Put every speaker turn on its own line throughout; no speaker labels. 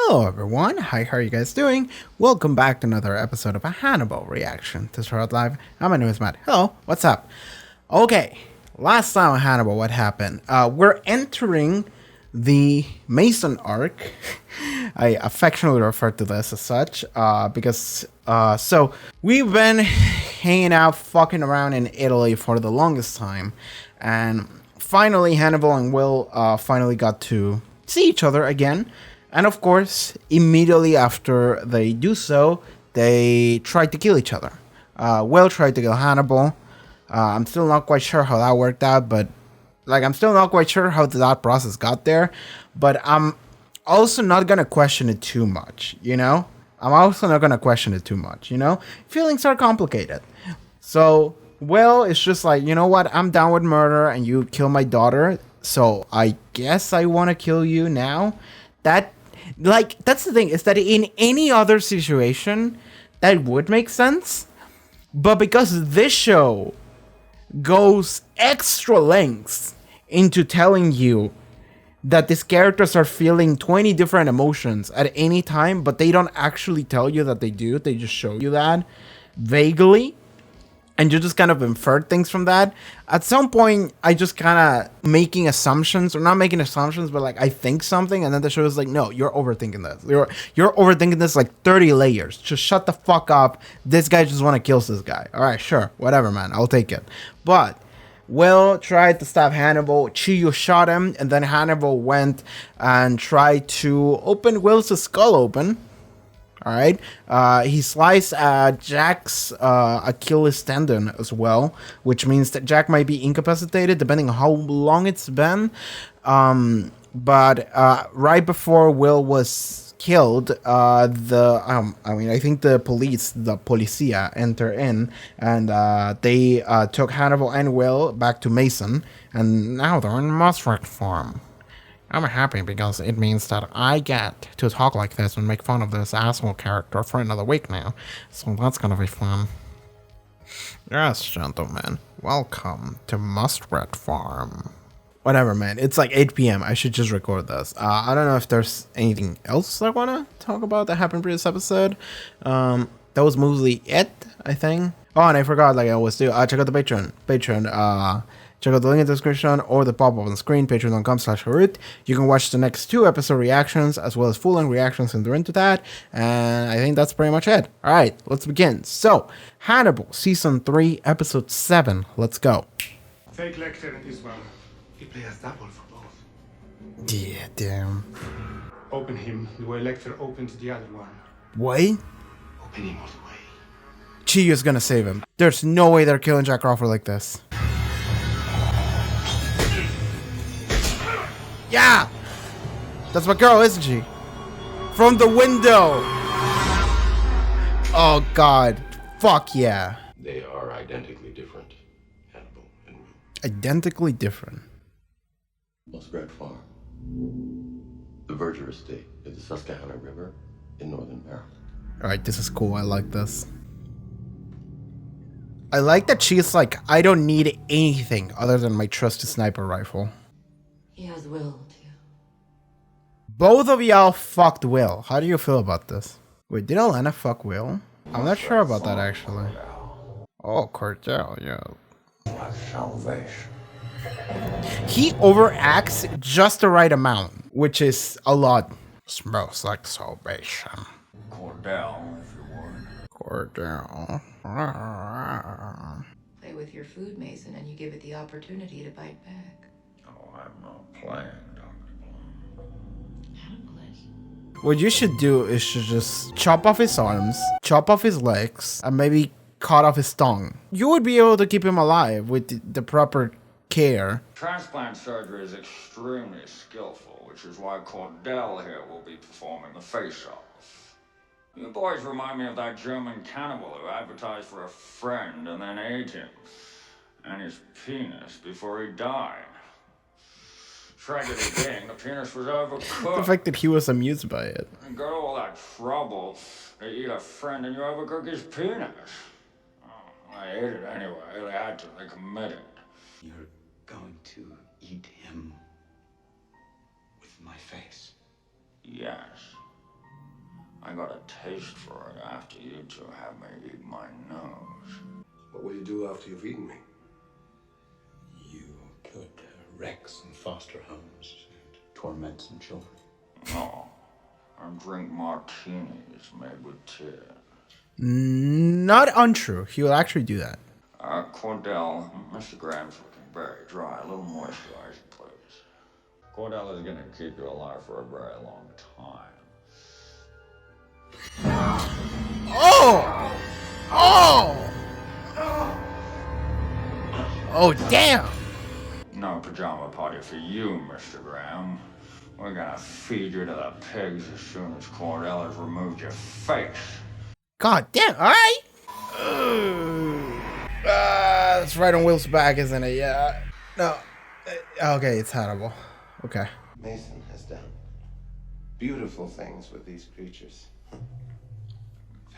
Hello everyone, hi, how are you guys doing? Welcome back to another episode of a Hannibal reaction to Start Live. My name is Matt. Hello, what's up? Okay, last time on Hannibal, what happened? We're entering the Mason arc. I affectionately refer to this as such, because so we've been hanging out, fucking around in Italy for the longest time, and finally Hannibal and Will finally got to see each other again. And of course, immediately after they do so, they try to kill each other. Will tried to kill Hannibal. I'm still not quite sure how that worked out, but I'm still not quite sure how that process got there. But I'm also not gonna question it too much, you know? Feelings are complicated. So Will is just like, you know what? I'm down with murder, and you kill my daughter. So I guess I want to kill you now. That's the thing, is that in any other situation, that would make sense. But because this show goes extra lengths into telling you that these characters are feeling 20 different emotions at any time, but they don't actually tell you that they do, they just show you that vaguely. And you just kind of infer things from that. At some point, I just kind of making assumptions, or not making assumptions, but I think something, and then the show is like, no, you're overthinking this. You're overthinking this like 30 layers. Just shut the fuck up. This guy just want to kill this guy. All right, sure, whatever, man. I'll take it. But Will tried to stop Hannibal. Chiyo shot him, and then Hannibal went and tried to open Will's skull open. All right. He sliced Jack's Achilles tendon as well, which means that Jack might be incapacitated depending on how long it's been. But right before Will was killed, I think the policia enter in, and they took Hannibal and Will back to Mason, and now they're in Musford farm. I'm happy because it means that I get to talk like this and make fun of this asshole character for another week now. So that's gonna be fun. Yes, gentlemen. Welcome to Muskrat Farm. Whatever, man. It's like 8 p.m. I should just record this. I don't know if there's anything else I want to talk about that happened previous episode. That was mostly it, I think. Oh, and I forgot, like I always do. Check out the Patreon. Check out the link in the description or the pop-up on the screen, patreon.com/Haarute. You can watch the next 2 episode reactions as well as full-length reactions if they're into that. And I think that's pretty much it. All right, let's begin. So, Hannibal, Season 3, Episode 7. Let's go.
Take Lecter and Islam. He plays double for both.
Yeah, damn.
Open him the way Lecter opened the other one.
What?
Open him all the way.
Chiyo's gonna save him. There's no way they're killing Jack Crawford like this. Yeah! That's my girl, isn't she? From the window! Oh god. Fuck yeah.
They are identically different, Hannibal and Will.
Identically different.
Muskrat Farm. The Verger Estate is the Susquehanna River in northern Maryland.
Alright, this is cool. I like this. I like that she's like, I don't need anything other than my trusty sniper rifle.
He has will, too.
Both of y'all fucked Will. How do you feel about this? Wait, did Elena fuck Will? I'm not sure about that, actually. Oh, Cordell, yeah.
Salvation.
He overacts just the right amount, which is a lot. Smells like salvation.
Cordell, if you would.
Cordell.
Play with your food, Mason, and you give it the opportunity to bite back.
Oh, I'm not playing, Dr. Bloom.
Hannibal is.
What you should do is just chop off his arms, chop off his legs, and maybe cut off his tongue. You would be able to keep him alive with the proper care.
Transplant surgery is extremely skillful, which is why Cordell here will be performing the face-off. You boys remind me of that German cannibal who advertised for a friend and then ate him. And his penis before he died. Tragedy being, the penis was overcooked.
The fact that he was amused by it.
And go to all that trouble to eat a friend and you overcook his penis. Oh, I ate it anyway. They had to. They committed.
You're going to eat him with my face.
Yes. I got a taste for it after you two had me eat my nose.
What will you do after you've eaten me?
You could wreck some foster homes and torment some children.
No, and drink martinis made with tears.
Not untrue. He will actually do that.
Cordell, Mr. Graham's looking very dry. A little moisturizer, please. Cordell is gonna keep you alive for a very long time.
Oh! Oh! Oh, damn!
No pajama party for you, Mr. Graham. We're gonna feed you to the pigs as soon as Cordell has removed your face.
God damn, alright! That's right on Will's back, isn't it? Yeah. No. Okay, it's Hannibal. Okay.
Mason has done beautiful things with these creatures.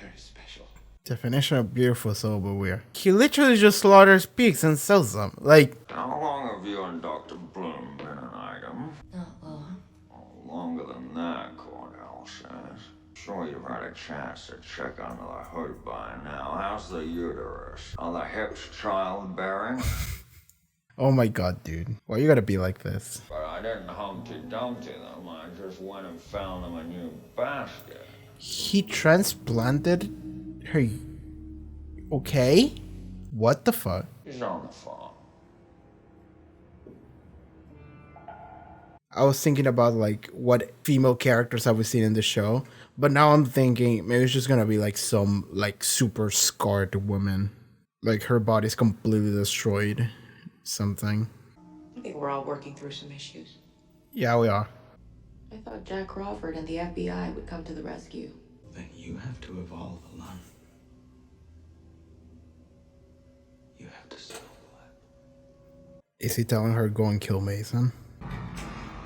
Very special.
Definition of beautiful, so but weird. He literally just slaughters pigs and sells them. Like,
How long have you and Dr. Bloom been an item?
Not long.
Oh, longer than that, Cordell says. Sure you've had a chance to check under the hood by now. How's the uterus? Are the hips childbearing?
oh my god, dude. Why you gotta be like this?
But I didn't Humpty Dumpty them. I just went and found them a new basket.
He transplanted her. Okay? What the fuck?
He's on the farm.
I was thinking about like what female characters have we seen in the show, but now I'm thinking maybe it's just gonna be like some like super scarred woman, like her body's completely destroyed, something.
I think we're all working through some issues.
Yeah, we are.
I thought Jack Crawford and the FBI would come to the rescue.
Then you have to evolve alone. You have to still blood.
Is he telling her go and kill Mason?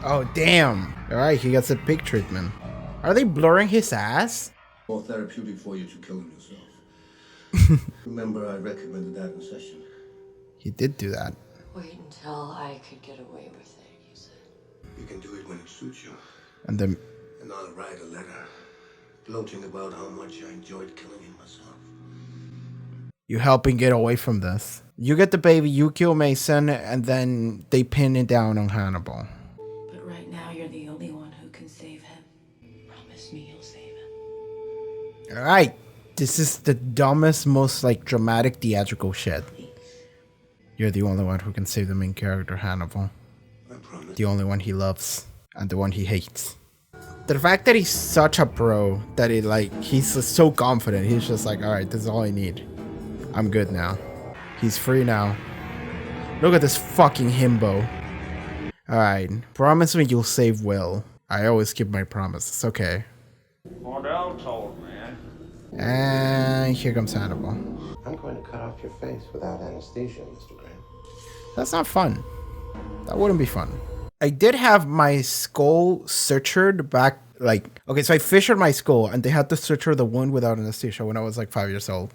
Oh damn! All right, he gets a pig treatment. Are they blurring his ass?
More therapeutic for you to killing yourself. Remember, I recommended that in session.
He did do that.
Wait until I could get away with it, you said.
You can do it when it suits you.
And then
And I'll write a letter gloating about how much I enjoyed killing him myself.
you help him get away from this. You get the baby, you kill Mason, and then they pin it down on Hannibal.
But right now, you're the only one who can save him. Promise me you'll save him.
All right, this is the dumbest, most like dramatic theatrical shit.
Please.
You're the only one who can save the main character, Hannibal.
I promise.
The only one he loves and the one he hates. The fact that he's such a pro that he's so confident. He's just like, all right, this is all I need. I'm good now. He's free now. Look at this fucking himbo. All right, promise me you'll save Will. I always keep my promises. Okay.
Cordell told me.
And here comes Hannibal.
I'm going to cut off your face without anesthesia, Mr. Graham.
That's not fun. That wouldn't be fun. I did have my skull sutured back, okay, so I fissured my skull and they had to suture the wound without anesthesia when I was like 5 years old.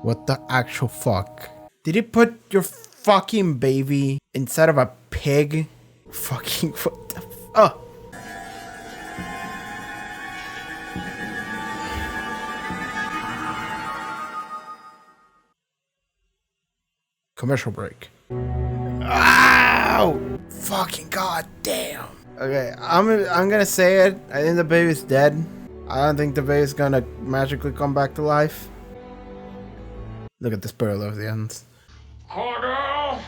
What the actual fuck? Did you put your fucking baby inside of a pig? Fucking what the oh. Commercial break. Ow! Fucking goddamn. Okay, I'm gonna say it. I think the baby's dead. I don't think the baby's gonna magically come back to life. Look at the spoiler of the ends.
Cordell!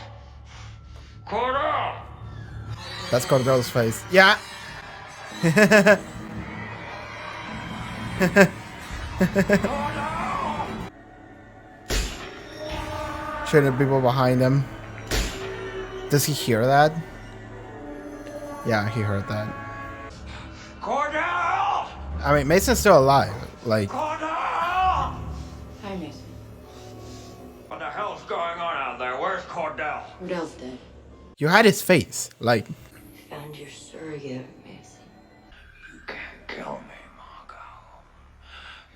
Cordell!
That's Cordell's face. Yeah. Shooting the people behind him. Does he hear that? Yeah, he heard that.
Cordell!
I mean, Mason's still alive. Like,
Cordell!
Hi, Mason.
What the hell's going on out there? Where's Cordell?
Cordell's dead.
you had his face. Like,
Found your surrogate, Mason.
You can't kill me, Margot.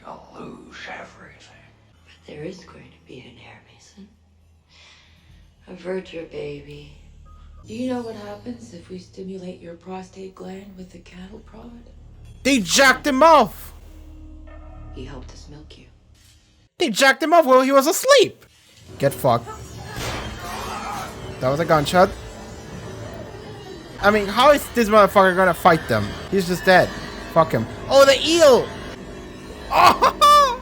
You'll lose everything.
But there is going to be an heir, Mason. A Verger baby. Do you know what happens if we stimulate your prostate gland with the cattle prod?
They jacked him off.
He helped us milk you.
They jacked him off while he was asleep. Get fucked. That was a gunshot. I mean, how is this motherfucker gonna fight them? He's just dead. Fuck him. Oh, the eel! Oh!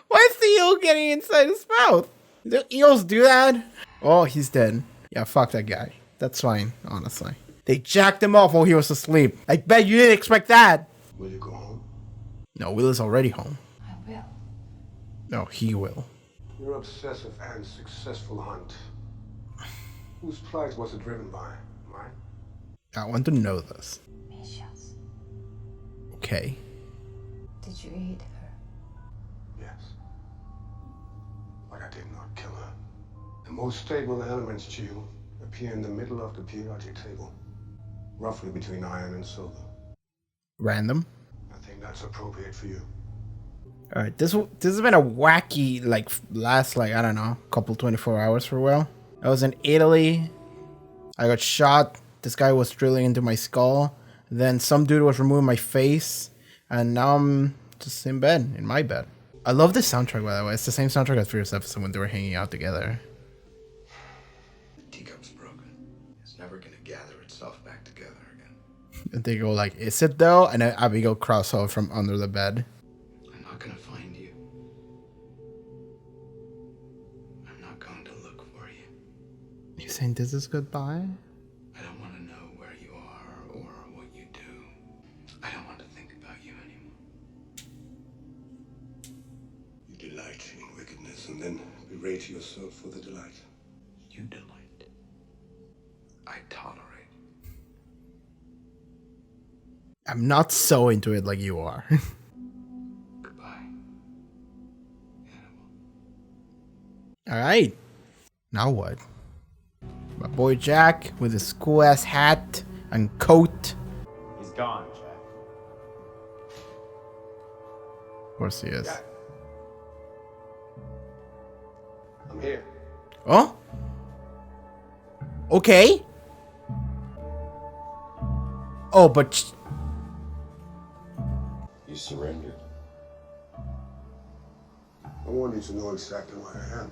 Why is the eel getting inside his mouth? Do eels do that? Oh, he's dead. Yeah, fuck that guy. That's fine, honestly. They jacked him off while he was asleep. I bet you didn't expect that.
Will you go home?
No, Will is already home.
I will.
No, he will.
Your obsessive and successful hunt. Whose plight was it driven by? Mine?
I want to know this.
Misha's.
Okay.
Did you eat her?
Yes. But I did not kill her. The most stable elements, Gio, appear in the middle of the periodic table. Roughly between iron and silver.
Random.
I think that's appropriate for you.
All right, this has been a wacky, like, last, like, I don't know, couple 24 hours for Will. I was in Italy. I got shot. This guy was drilling into my skull. Then some dude was removing my face. And now I'm just in bed, in my bed. I love this soundtrack, by the way. It's the same soundtrack as previous episode when they were hanging out together.
The teacup's broken. It's never gonna gather itself back together again.
And they go like, is it though? And then Abigail crawls out from under the bed.
I'm not gonna find you. I'm not going to look for you.
You saying this is goodbye?
I don't want to know where you are or what you do. I don't want to think about you anymore.
You delight in wickedness and then berate yourself for the delight.
You delight. I tolerate.
I'm not so into it like you are.
Goodbye. Hannibal.
All right. Now what? My boy Jack with his cool ass hat and coat.
He's gone, Jack.
Of course he is.
Jack. I'm here.
Oh? Okay. Oh, but
You surrendered.
I want you to know exactly where I am.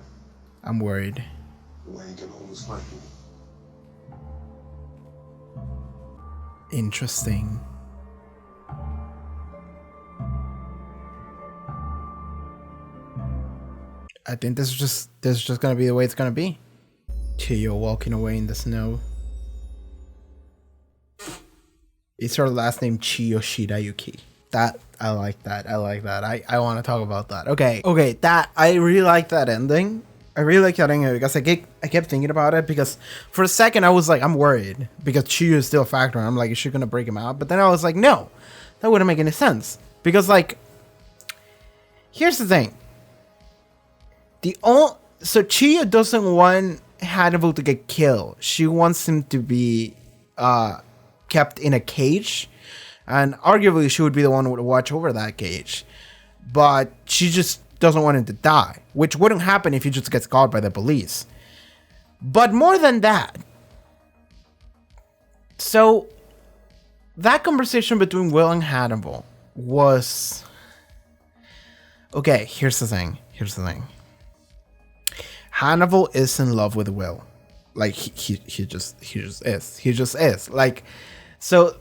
I'm worried.
Where you can almost find me.
Interesting. I think this is just gonna be the way it's gonna be. Chiyo walking away in the snow. Is her last name Chiyo Shirayuki? That I like that. I like that. I want to talk about that. Okay. That I really like that ending. I really like that ending because I kept thinking about it because for a second I was like, I'm worried because Chiyo is still a factor. I'm like, is she gonna break him out? But then I was like, no, that wouldn't make any sense because like, here's the thing. So Chiyo doesn't want Hannibal to get killed. She wants him to be kept in a cage, and arguably she would be the one who would watch over that cage. But she just doesn't want him to die, which wouldn't happen if he just gets caught by the police. But more than that, so that conversation between Will and Hannibal was okay. Here's the thing. Hannibal is in love with Will. Like he just is. Like so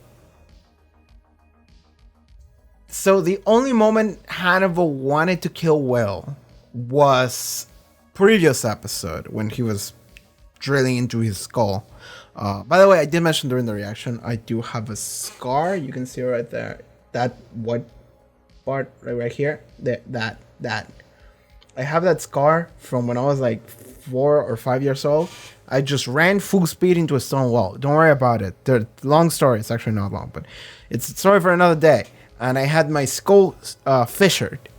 the only moment Hannibal wanted to kill Will was previous episode when he was drilling into his skull. By the way, I did mention during the reaction, I do have a scar. You can see right there. That what part right here? That. I have that scar from when I was like 4 or 5 years old. I just ran full speed into a stone wall. Don't worry about it. The long story. It's actually not long, but it's a story for another day. And I had my skull fissured,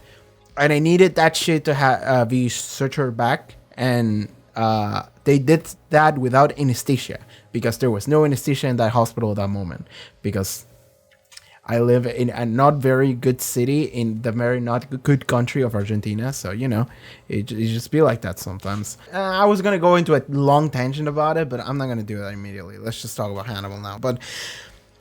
and I needed that shit to be sutured back. And they did that without anesthesia because there was no anesthesia in that hospital at that moment. Because I live in a not very good city in the very not good country of Argentina. So, it just be like that sometimes. I was going to go into a long tangent about it, but I'm not going to do that immediately. Let's just talk about Hannibal now. But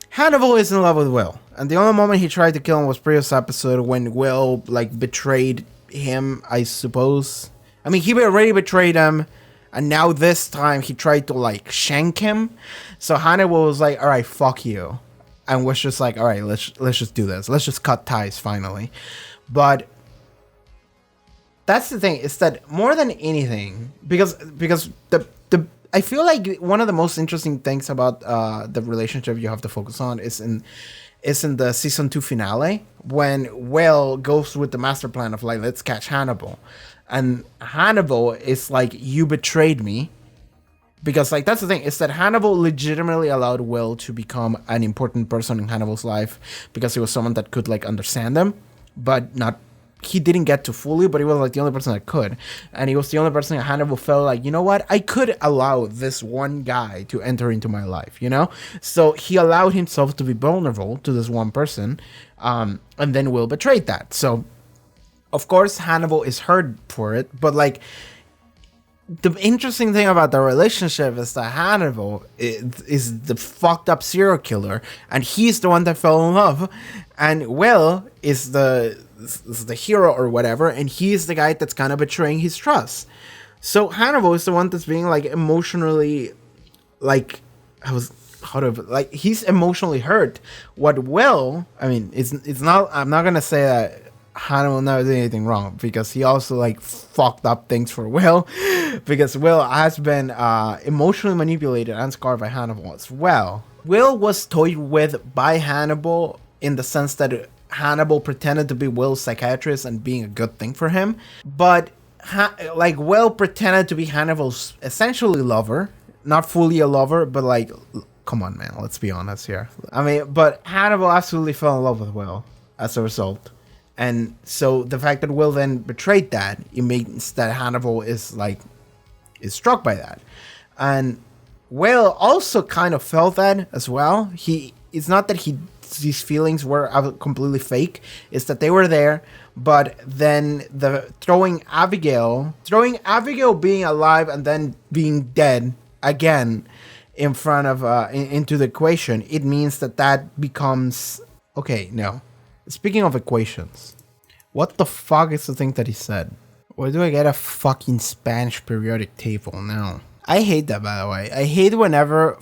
Hannibal is in love with Will. And the only moment he tried to kill him was previous episode when Will, betrayed him, I suppose. I mean, he already betrayed him. And now this time he tried to, shank him. So Hannibal was like, all right, fuck you. And was just like, all right, let's just do this. Let's just cut ties finally. But that's the thing, is that more than anything, because the I feel like one of the most interesting things about the relationship you have to focus on is in the season 2 finale, when Will goes with the master plan of let's catch Hannibal. And Hannibal is like, you betrayed me. Because that's the thing, is that Hannibal legitimately allowed Will to become an important person in Hannibal's life because he was someone that could understand them, but he didn't get to fully, but he was the only person that could. And he was the only person that Hannibal felt like, you know what, I could allow this one guy to enter into my life, So he allowed himself to be vulnerable to this one person, and then Will betrayed that. So, of course, Hannibal is hurt for it, but the interesting thing about the relationship is that Hannibal is the fucked up serial killer, and he's the one that fell in love, and Will is the hero or whatever, and he's the guy that's kind of betraying his trust. So Hannibal is the one that's being emotionally, he's emotionally hurt. What Will, I mean, it's not. I'm not gonna say that Hannibal never did anything wrong, because he also fucked up things for Will, because Will has been emotionally manipulated and scarred by Hannibal as well. Will was toyed with by Hannibal in the sense that Hannibal pretended to be Will's psychiatrist and being a good thing for him, but Will pretended to be Hannibal's essentially lover, not fully a lover, but come on, man, let's be honest here. I mean, but Hannibal absolutely fell in love with Will as a result. And so the fact that Will then betrayed that, it means that Hannibal is struck by that. And Will also kind of felt that as well. It's not that these feelings were completely fake, it's that they were there, but then throwing Abigail being alive and then being dead again in front of into the equation, it means that becomes okay. No. Speaking of equations, what the fuck is the thing that he said? Where do I get a fucking Spanish periodic table now? I hate that, by the way. I hate whenever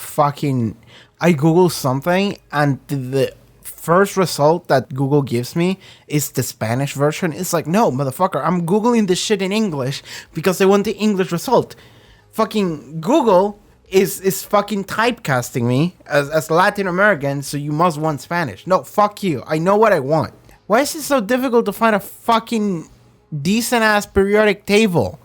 I Google something and the first result that Google gives me is the Spanish version. It's like, no, motherfucker, I'm Googling this shit in English because I want the English result. Fucking Google is fucking typecasting me as Latin American, so you must want Spanish. No, fuck you. I know what I want. Why is it so difficult to find a fucking decent-ass periodic table?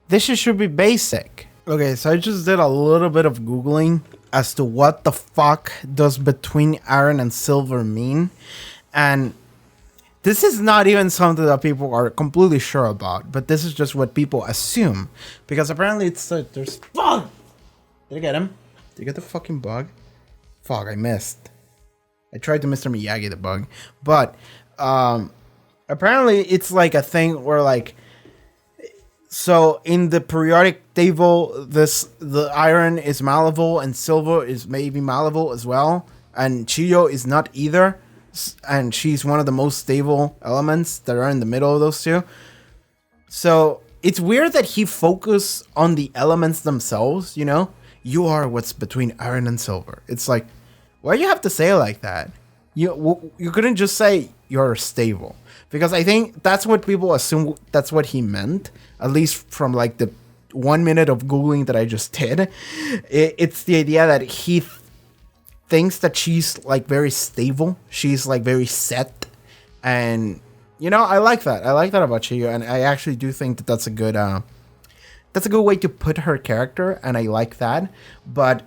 This shit should be basic. Okay, so I just did a little bit of Googling as to what the fuck does between iron and silver mean. And this is not even something that people are completely sure about, but this is just what people assume. Because apparently there's... Fuck! Did I get him? Did you get the fucking bug? Fuck, I missed. I tried to Mr. Miyagi the bug. But, apparently it's a thing where so in the periodic table, the iron is malleable and silver is maybe malleable as well. And Chiyo is not either. And she's one of the most stable elements that are in the middle of those two. So it's weird that he focused on the elements themselves, You are what's between iron and silver. It's like, why do you have to say it like that? You couldn't just say you're stable. Because I think that's what people assume that's what he meant. At least from the 1 minute of Googling that I just did. It's the idea that he thinks that she's very stable. She's very set. And, I like that. I like that about Chiyo. And I actually do think that that's a good way to put her character, and I like that. But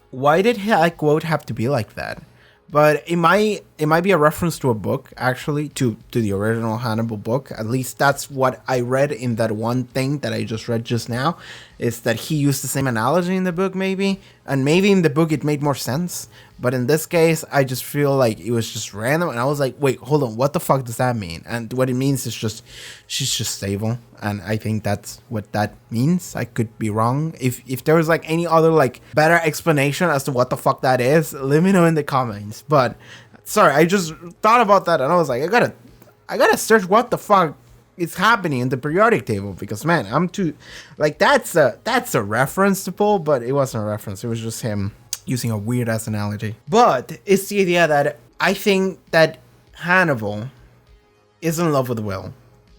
why did quote have to be like that? But it might be a reference to a book, actually, to the original Hannibal book. At least that's what I read in that one thing that I just read just now, is that he used the same analogy in the book, maybe. And maybe in the book it made more sense, but in this case, I just feel like it was just random. And I was like, wait, hold on, what the fuck does that mean? And what it means is just, she's just stable. And I think that's what that means. I could be wrong. If there was like any other like better explanation as to what the fuck that is, let me know in the comments. But sorry, I just thought about that and I was like, I gotta search what the fuck is happening in the periodic table, because man, I'm too like that's a reference to Paul, but it wasn't a reference. It was just him using a weird ass analogy. But it's the idea that I think that Hannibal is in love with Will,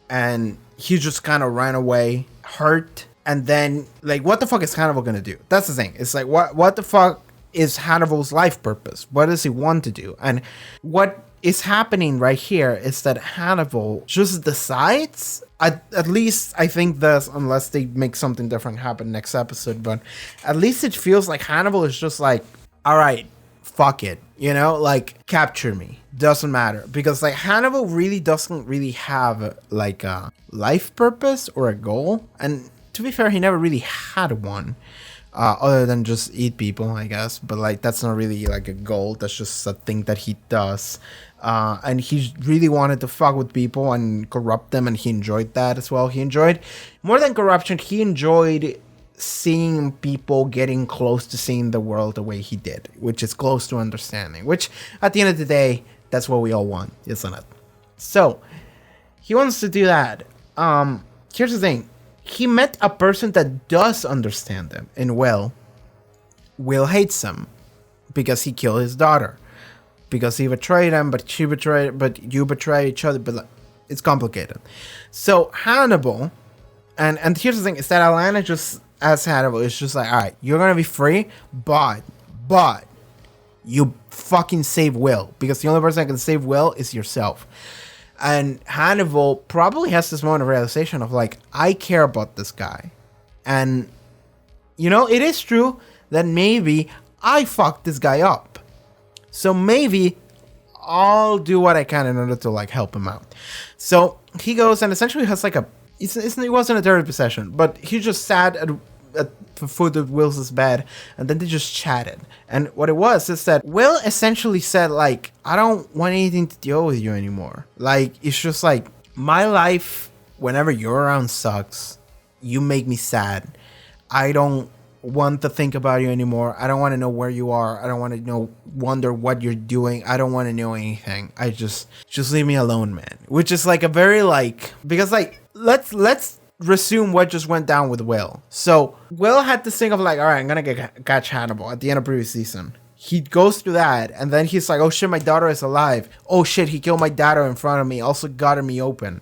and he just kind of ran away, hurt, and then like, what the fuck is Hannibal gonna do? That's the thing. It's like, what the fuck is Hannibal's life purpose? What does he want to do? And what is happening right here is that Hannibal just decides, at least I think this, unless they make something different happen next episode, but at least it feels like Hannibal is just like, all right, fuck it, you know, like, capture me, doesn't matter, because like Hannibal really doesn't really have like a life purpose or a goal, and to be fair, he never really had one. Other than just eat people, I guess. But like, that's not really like a goal. That's just a thing that he does. And he really wanted to fuck with people and corrupt them. And he enjoyed that as well. He enjoyed, more than corruption, he enjoyed seeing people getting close to seeing the world the way he did, which is close to understanding, which at the end of the day, that's what we all want, isn't it? So he wants to do that. Here's the thing. He met a person that does understand him, and Will hates him because he killed his daughter, because he betrayed him, but you betray each other, but it's complicated. So Hannibal, and here's the thing, is that Atlanta just, as Hannibal, is just like, all right, you're gonna be free, but you fucking save Will, because the only person that can save Will is yourself. And Hannibal probably has this moment of realization of like, I care about this guy. And, you know, it is true that maybe I fucked this guy up. So maybe I'll do what I can in order to like help him out. So he goes and essentially has like it wasn't a dirty possession, but he just sat at the foot of Will's bed, and then they just chatted. And what it was is that Will essentially said like, I don't want anything to deal with you anymore. Like, it's just like, my life whenever you're around sucks. You make me sad. I don't want to think about you anymore. I don't want to know where you are. I don't want to wonder what you're doing. I don't want to know anything. I just leave me alone, man. Which is like a very like, because like, let's resume what just went down with Will. So Will had this thing of like, all right, I'm gonna catch Hannibal at the end of previous season. He goes through that, and then he's like, oh shit, my daughter is alive. Oh shit, he killed my daughter in front of me, also got me open.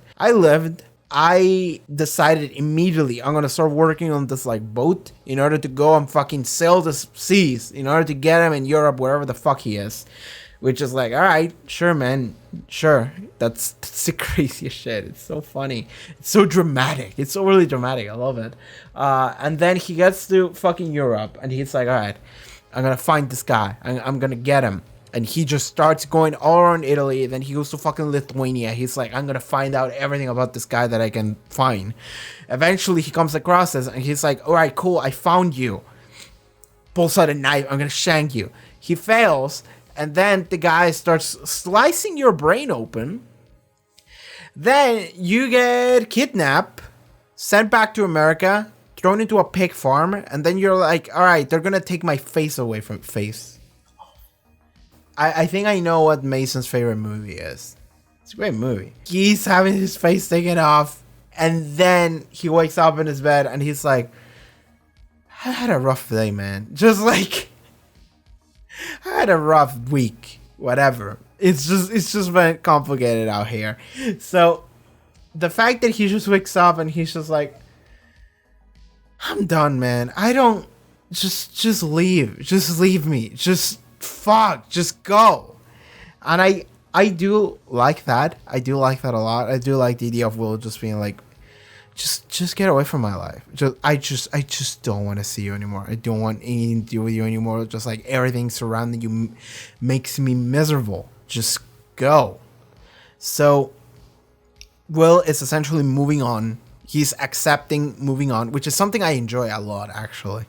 I decided immediately I'm gonna start working on this like boat in order to go and fucking sail the seas in order to get him in Europe, wherever the fuck he is. Which is like, all right, sure, man, sure. That's the craziest shit. It's so funny. It's so dramatic. It's so really dramatic. I love it. And then he gets to fucking Europe, and he's like, all right, I'm gonna find this guy. I'm gonna get him. And he just starts going all around Italy. Then he goes to fucking Lithuania. He's like, I'm gonna find out everything about this guy that I can find. Eventually, he comes across this, and he's like, all right, cool, I found you. Pulls out a knife. I'm gonna shank you. He fails. And then the guy starts slicing your brain open. Then you get kidnapped, sent back to America, thrown into a pig farm, and then you're like, all right, they're gonna take my face away from face. I think I know what Mason's favorite movie is. It's a great movie. He's having his face taken off, and then he wakes up in his bed, and he's like, I had a rough day, man. Just like, I had a rough week, whatever. It's just been complicated out here. So the fact that he just wakes up and he's just like, I'm done, man. I don't, just leave. Just leave me. Just fuck. Just go. And I do like that. I do like that a lot. I do like the idea of Will just being like, just get away from my life. I just don't want to see you anymore. I don't want anything to do with you anymore. Just like everything surrounding you makes me miserable. Just go. So Will is essentially moving on He's accepting moving on, which is something I enjoy a lot, actually.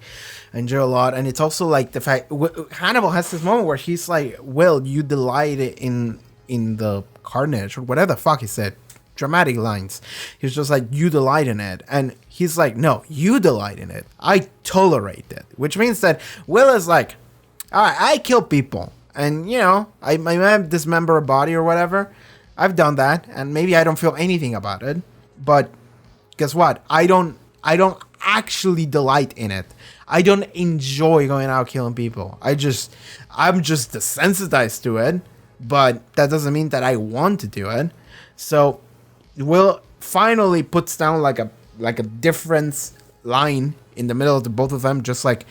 I enjoy a lot. And it's also like the fact Hannibal has this moment where he's like, Will, you delight in the carnage or whatever the fuck he said. Dramatic lines. He's just like, you delight in it. And he's like, no, you delight in it. I tolerate it. Which means that Will is like, all right, I kill people. And, you know, I might dismember a body or whatever. I've done that. And maybe I don't feel anything about it. But guess what? I don't actually delight in it. I don't enjoy going out killing people. I'm just desensitized to it. But that doesn't mean that I want to do it. So Will finally puts down like a difference line in the middle of the both of them, just like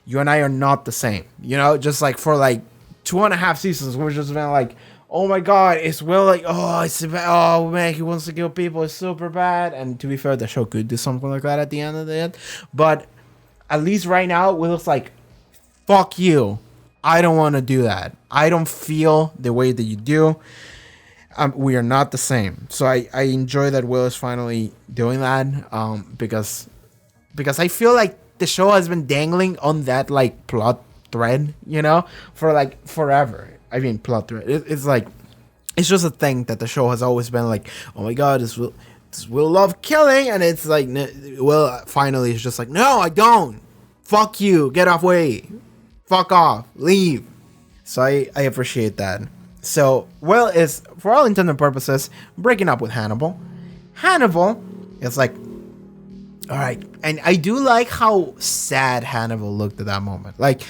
you and I are not the same. You know, just like for like 2.5 seasons, we're just been like, oh my god, is Will like, oh man, he wants to kill people, it's super bad. And to be fair, the show could do something like that at the end of the end. But at least right now, Will's like, fuck you. I don't want to do that. I don't feel the way that you do. We are not the same. So I enjoy that Will is finally doing that, because I feel like the show has been dangling on that like plot thread, you know, for like forever. I mean, plot thread. It's like, it's just a thing that the show has always been like, oh my god, this Will love killing, and it's like Will finally is just like, no, I don't. Fuck you. Get off way. Fuck off. Leave. So I appreciate that. So Will is, for all intents and purposes, breaking up with Hannibal. Hannibal is like, all right. And I do like how sad Hannibal looked at that moment. Like,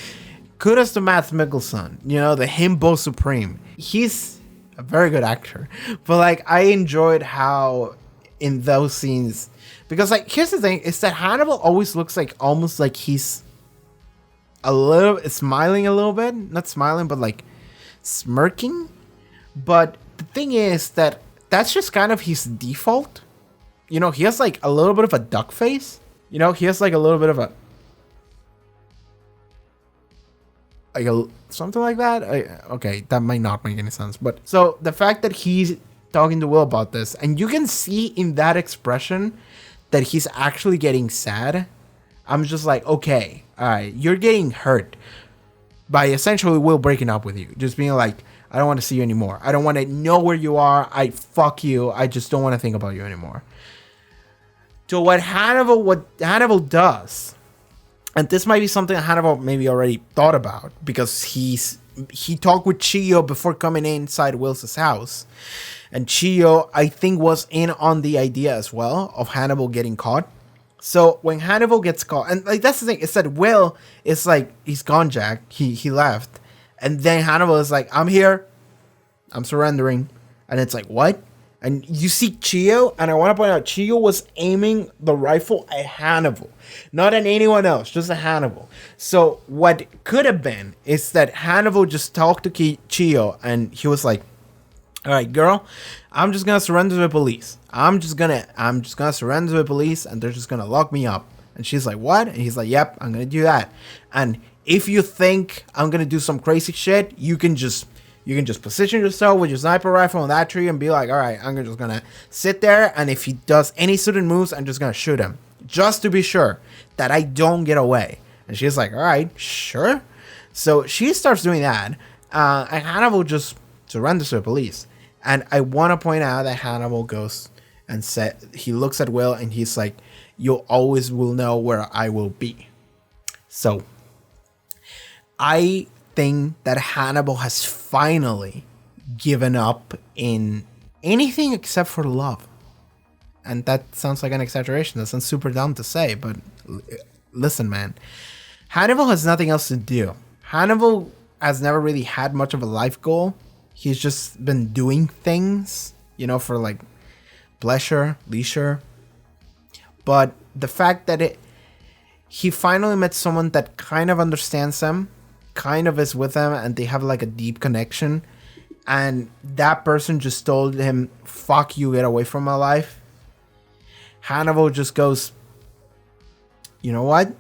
kudos to Mads Mikkelsen, you know, the himbo supreme. He's a very good actor. But like, I enjoyed how in those scenes, because like, here's the thing, is that Hannibal always looks like, almost like he's a little, smiling a little bit. Not smiling, but like smirking. But the thing is that that's just kind of his default. You know, he has like a little bit of a duck face. You know, he has like a little bit of a something like that. Okay, that might not make any sense. But so the fact that he's talking to Will about this, and you can see in that expression that he's actually getting sad. I'm just like, okay, all right, you're getting hurt by essentially Will breaking up with you. Just being like, I don't want to see you anymore. I don't want to know where you are. Fuck you. I just don't want to think about you anymore. So what Hannibal does, and this might be something Hannibal maybe already thought about, because he talked with Chio before coming inside Will's house. And Chio, I think, was in on the idea as well of Hannibal getting caught. So when Hannibal gets caught, and like that's the thing, is that Will is like, he's gone, Jack. He left. And then Hannibal is like, I'm here. I'm surrendering. And it's like, what? And you see Chio, and I want to point out, Chio was aiming the rifle at Hannibal. Not at anyone else, just at Hannibal. So what could have been is that Hannibal just talked to Chio, and he was like, all right, girl, I'm just going to surrender to the police. I'm just going to surrender to the police, and they're just going to lock me up. And she's like, what? And he's like, yep, I'm going to do that. And if you think I'm going to do some crazy shit, you can just position yourself with your sniper rifle on that tree and be like, all right, I'm just going to sit there. And if he does any sudden moves, I'm just going to shoot him just to be sure that I don't get away. And she's like, all right, sure. So she starts doing that. And Hannibal just surrenders to the police. And I want to point out that Hannibal goes and he looks at Will and he's like, you always will know where I will be. So I think that Hannibal has finally given up in anything except for love. And that sounds like an exaggeration. That sounds super dumb to say, but listen, man. Hannibal has nothing else to do. Hannibal has never really had much of a life goal. He's just been doing things, you know, for like pleasure, leisure. But the fact that he finally met someone that kind of understands him, kind of is with him, and they have like a deep connection, and that person just told him, fuck you, get away from my life. Hannibal just goes, you know what?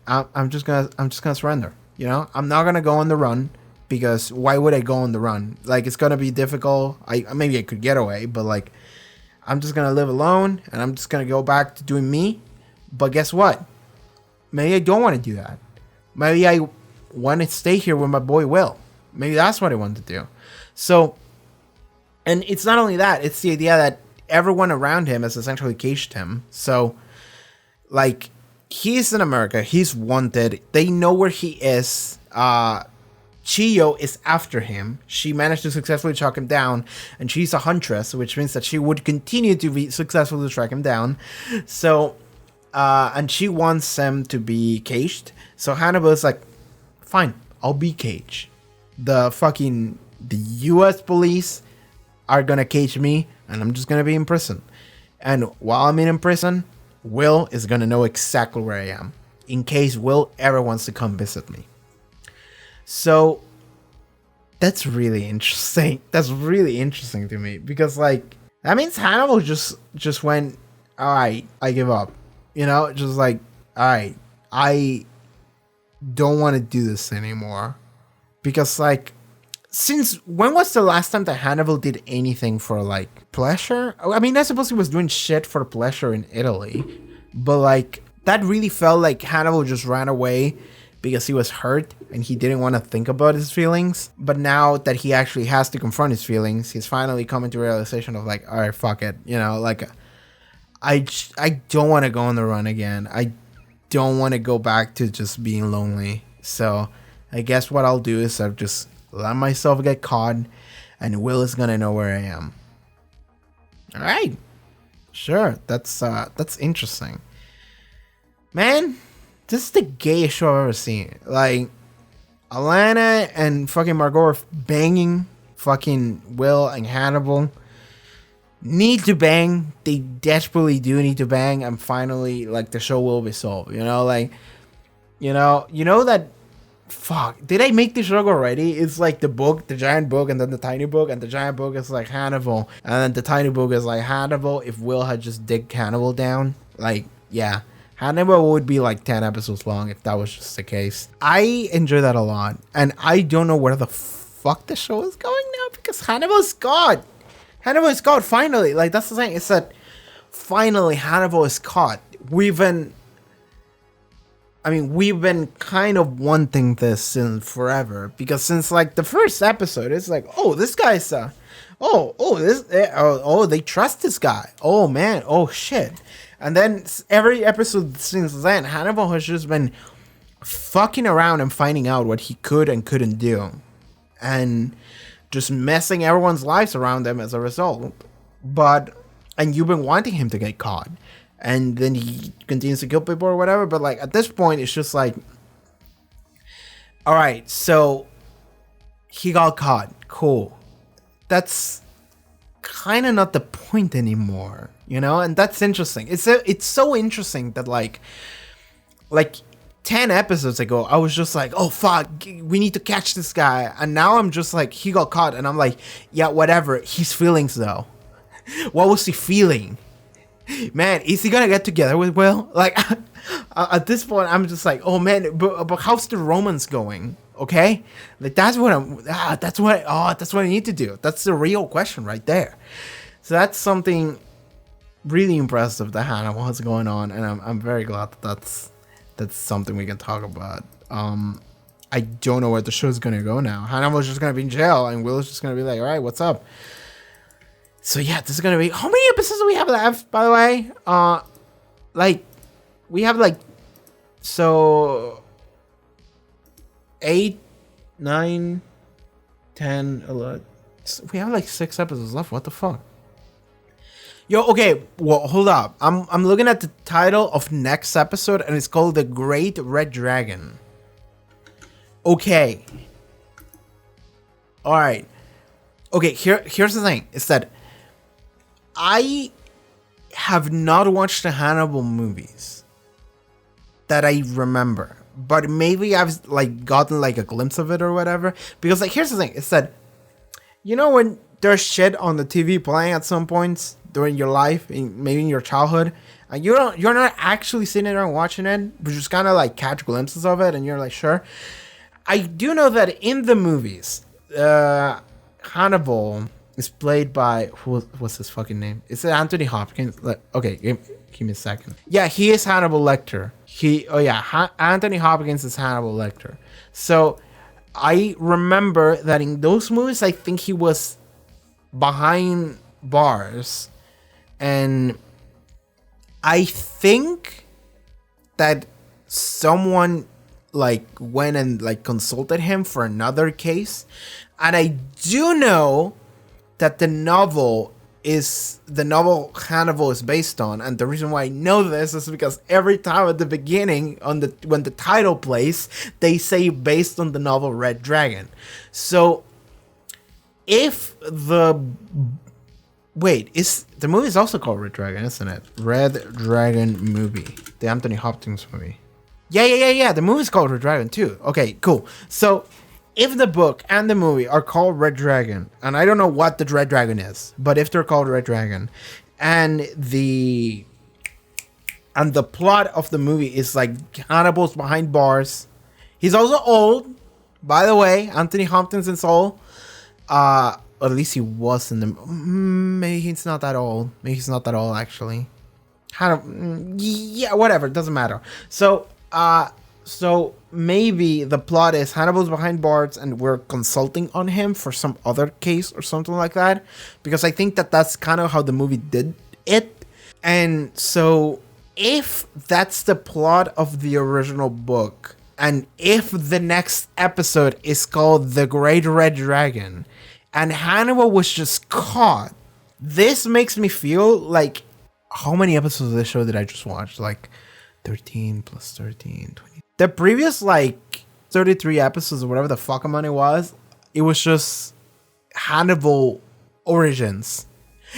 I'm just gonna surrender. You know, I'm not gonna go on the run, because why would I go on the run? Like, it's gonna be difficult. Maybe I could get away, but like, I'm just gonna live alone and I'm just gonna go back to doing me. But guess what? Maybe I don't want to do that. Maybe I want to stay here with my boy Will. Maybe that's what I want to do. So, and it's not only that, it's the idea that everyone around him has essentially caged him. So, like, he's in America, he's wanted, they know where he is. Chiyo is after him. She managed to successfully track him down, and she's a huntress, which means that she would continue to be successful to track him down. So, and she wants him to be caged. So Hannibal is like, fine, I'll be caged. The US police are gonna cage me, and I'm just gonna be in prison. And while I'm in prison, Will is gonna know exactly where I am, in case Will ever wants to come visit me. So that's really interesting. That's really interesting to me, because like that means Hannibal just went, all right, I give up. You know, just like, all right, I don't want to do this anymore. Because like, since when was the last time that Hannibal did anything for like pleasure? I mean, I suppose he was doing shit for pleasure in Italy, but like that really felt like Hannibal just ran away because he was hurt and he didn't want to think about his feelings. But now that he actually has to confront his feelings, he's finally coming to a realization of like, all right, fuck it. You know, like I don't want to go on the run again. I don't want to go back to just being lonely. So I guess what I'll do is I'll just let myself get caught, and Will is gonna know where I am. All right, sure. That's interesting, man. This is the gayest show I've ever seen. Like, Alana and fucking Margot are banging. Fucking Will and Hannibal need to bang. They desperately do need to bang, and finally, like, the show will be solved. You know, like, you know that. Fuck, did I make this joke already? It's like the book, the giant book, and then the tiny book, and the giant book is like Hannibal, and then the tiny book is like Hannibal if Will had just dig Hannibal down. Like, yeah, Hannibal would be like 10 episodes long if that was just the case. I enjoy that a lot, and I don't know where the fuck the show is going now, because Hannibal is God. Hannibal is God, finally. Like, that's the thing, it's that finally Hannibal is caught. We've been kind of wanting this since forever, because since like the first episode, it's like, oh, this guy's they trust this guy. Oh man, oh shit. And then every episode since then, Hannibal has just been fucking around and finding out what he could and couldn't do, and just messing everyone's lives around them as a result. And you've been wanting him to get caught. And then he continues to kill people or whatever. But like at this point, it's just like, all right, so he got caught. Cool. That's kind of not the point anymore, you know? And that's interesting. It's so interesting that like 10 episodes ago, I was just like, oh fuck, we need to catch this guy. And now I'm just like, he got caught. And I'm like, yeah, whatever. His feelings though. What was he feeling? Man, is he gonna get together with Will? Like, at this point, I'm just like, oh man, but how's the romance going? Okay, like that's what I need to do. That's the real question right there. So that's something really impressive that Hannibal has going on, and I'm very glad that that's something we can talk about. I don't know where the show's gonna go now. Hannibal's just gonna be in jail, and Will's just gonna be like, all right, what's up? So yeah, this is gonna be, how many episodes do we have left, by the way? Like, we have like, so 8, 9, 10, 11. We have like 6 episodes left. What the fuck? Yo, okay, well, hold up. I'm looking at the title of next episode, and it's called The Great Red Dragon. Okay. All right. Okay, here's the thing. It's that I have not watched the Hannibal movies that I remember, but maybe I've like gotten like a glimpse of it or whatever. Because like, here's the thing: it's that, you know, when there's shit on the TV playing at some points during your life, maybe in your childhood, and you're not actually sitting there and watching it, but just kind of like catch glimpses of it, and you're like, sure. I do know that in the movies, Hannibal, is played by what's his fucking name? Is it Anthony Hopkins? Okay, give me a second. Yeah, he is Hannibal Lecter. Anthony Hopkins is Hannibal Lecter. So I remember that in those movies, I think he was behind bars, and I think that someone like went and like consulted him for another case, and I do know that the novel Hannibal is based on, and the reason why I know this is because every time at the beginning when the title plays, they say based on the novel Red Dragon. So if the movie is also called Red Dragon, isn't it? Red Dragon movie, the Anthony Hopkins movie. Yeah. The movie's called Red Dragon too. Okay, cool. So if the book and the movie are called Red Dragon, and I don't know what the Red Dragon is, but if they're called Red Dragon, and the plot of the movie is like Hannibal's behind bars, he's also old, by the way. Anthony Hopkins is old. Or at least he was in the. Maybe he's not that old. Maybe he's not that old actually. Yeah, whatever. It doesn't matter. So maybe the plot is Hannibal's behind bars and we're consulting on him for some other case or something like that. Because I think that that's kind of how the movie did it. And so if that's the plot of the original book, and if the next episode is called The Great Red Dragon, and Hannibal was just caught, this makes me feel like, how many episodes of this show did I just watch? Like 13 plus 13, 20. The previous like 33 episodes or whatever the fuck amount it was just Hannibal Origins.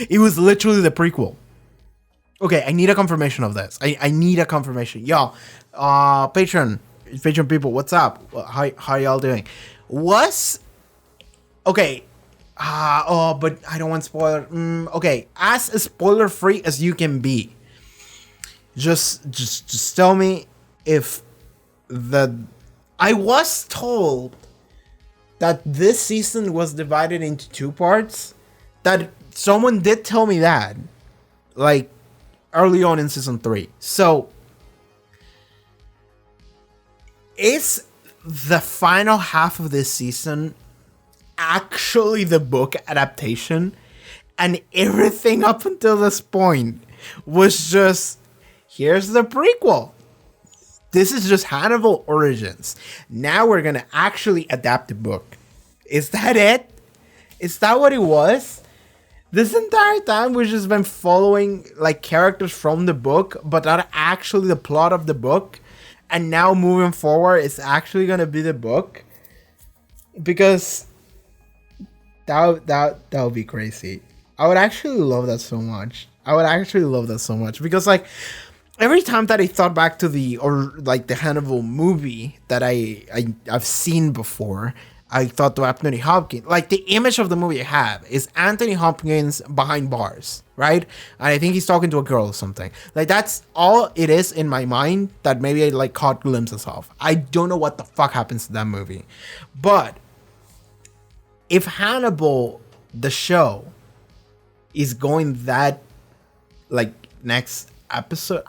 It was literally the prequel. Okay, I need a confirmation of this. I need a confirmation. Yo, Patreon people, what's up? How y'all doing? Okay. But I don't want spoiler. Okay, as spoiler free as you can be. Just tell me if I was told that this season was divided into 2 parts. That someone did tell me that, like early on in season 3. So is the final half of this season actually the book adaptation, and everything up until this point was just, here's the prequel, this is just Hannibal Origins, now we're gonna actually adapt the book? Is that it? Is that what it was? This entire time we've just been following like characters from the book, but not actually the plot of the book, and now moving forward it's actually gonna be the book? Because that would be crazy. I would actually love that so much. Because like every time that I thought back to the Hannibal movie that I've seen before, I thought to Anthony Hopkins, like the image of the movie I have is Anthony Hopkins behind bars, right? And I think he's talking to a girl or something. Like that's all it is in my mind that maybe I like caught glimpses of. I don't know what the fuck happens to that movie. But if Hannibal, the show, is going that like next episode,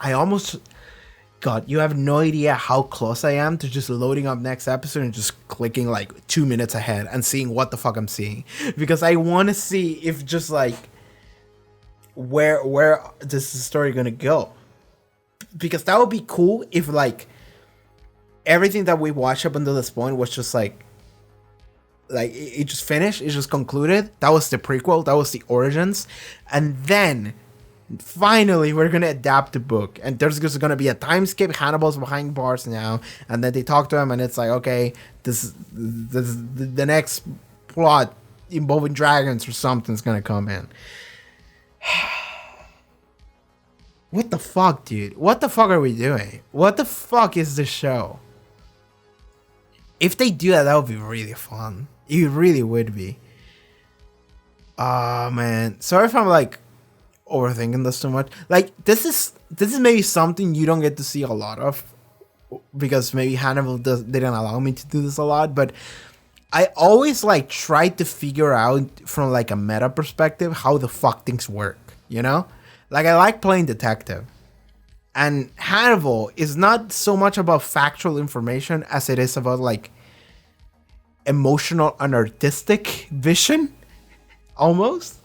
God, you have no idea how close I am to just loading up next episode and just clicking like 2 minutes ahead and seeing what the fuck I'm seeing. Because I want to see if just like where this story gonna go. Because that would be cool if like everything that we watched up until this point was just like it just finished, it just concluded. That was the prequel, that was the origins, and then finally we're gonna adapt the book, and there's just gonna be a time skip. Hannibal's behind bars now, and then they talk to him, and it's like, okay, this the next plot involving dragons or something's gonna come in. What the fuck, dude? What the fuck are we doing? What the fuck is this show? If they do that, that would be really fun. It really would be. Man, sorry if I'm like overthinking this too much. Like this is maybe something you don't get to see a lot of, because maybe Hannibal didn't allow me to do this a lot. But I always like try to figure out from like a meta perspective how the fuck things work, you know? Like I like playing detective. And Hannibal is not so much about factual information as it is about like emotional and artistic vision almost.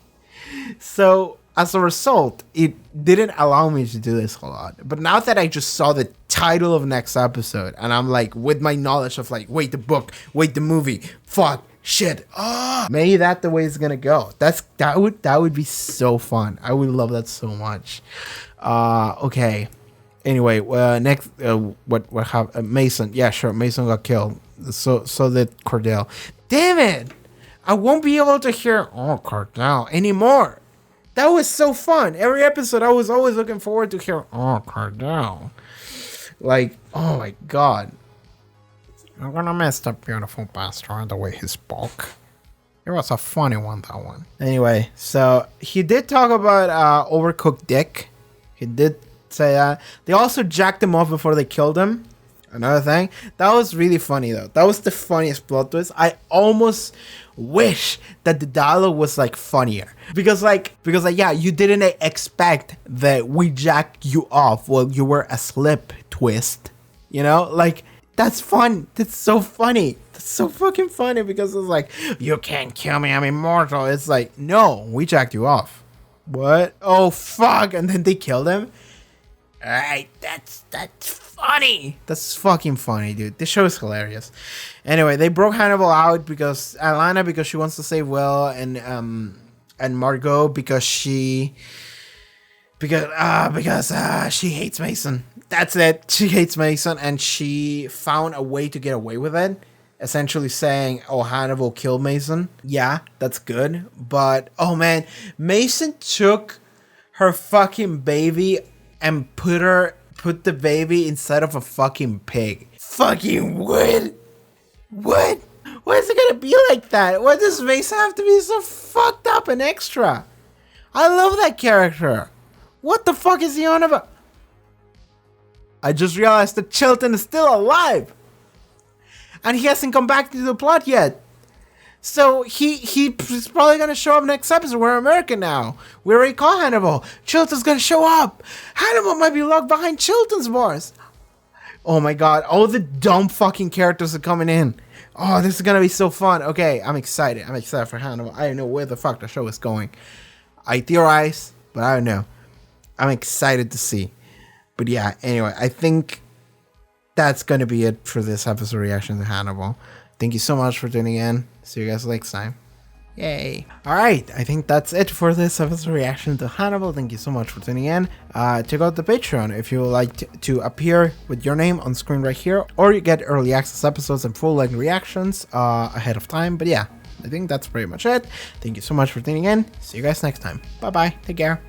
So as a result, it didn't allow me to do this a lot. But now that I just saw the title of next episode, and I'm like, with my knowledge of like, wait the book, wait the movie, fuck, shit, maybe that's the way it's gonna go. That would be so fun. I would love that so much. Okay. Anyway, next, what happened? Mason, yeah, sure, Mason got killed. So did Cordell. Damn it! I won't be able to hear Cordell anymore. That was so fun. Every episode, I was always looking forward to hear Cordell. Like, oh my god. I'm gonna miss that beautiful bastard, the way he spoke. It was a funny one, that one. Anyway, so he did talk about overcooked dick. He did say that. They also jacked him off before they killed him. Another thing. That was really funny, though. That was the funniest plot twist. I almost wish that the dialogue was like funnier. Because yeah, you didn't expect that we jacked you off while you were asleep twist. You know? Like, that's fun. That's so funny. That's so fucking funny because it's like, you can't kill me, I'm immortal. It's like, no, we jacked you off. What? Oh, fuck. And then they killed him? Alright, that's funny. That's fucking funny, dude. This show is hilarious. Anyway, they broke Hannibal out because she wants to save Will, and Margot because she hates Mason. That's it. She hates Mason, and she found a way to get away with it. Essentially saying, oh, Hannibal killed Mason. Yeah, that's good. But, oh man, Mason took her fucking baby and put the baby inside of a fucking pig. Fucking what? What? Why is it gonna be like that? Why does Mason have to be so fucked up and extra? I love that character. What the fuck is he on about? I just realized that Chilton is still alive. And he hasn't come back to the plot yet. So he's probably gonna show up next episode. We're American now. We already caught Hannibal. Chilton's gonna show up. Hannibal might be locked behind Chilton's bars. Oh my god, all the dumb fucking characters are coming in. Oh, this is gonna be so fun. Okay, I'm excited. I'm excited for Hannibal. I don't know where the fuck the show is going. I theorize, but I don't know. I'm excited to see. But yeah, anyway, I think that's gonna be it for this episode reaction to Hannibal. Thank you so much for tuning in. See you guys next time. Yay. Alright, I think that's it for this episode reaction to Hannibal. Thank you so much for tuning in. Check out the Patreon if you would like to appear with your name on screen right here, or you get early access episodes and full-length reactions ahead of time. But yeah, I think that's pretty much it. Thank you so much for tuning in. See you guys next time. Bye-bye. Take care.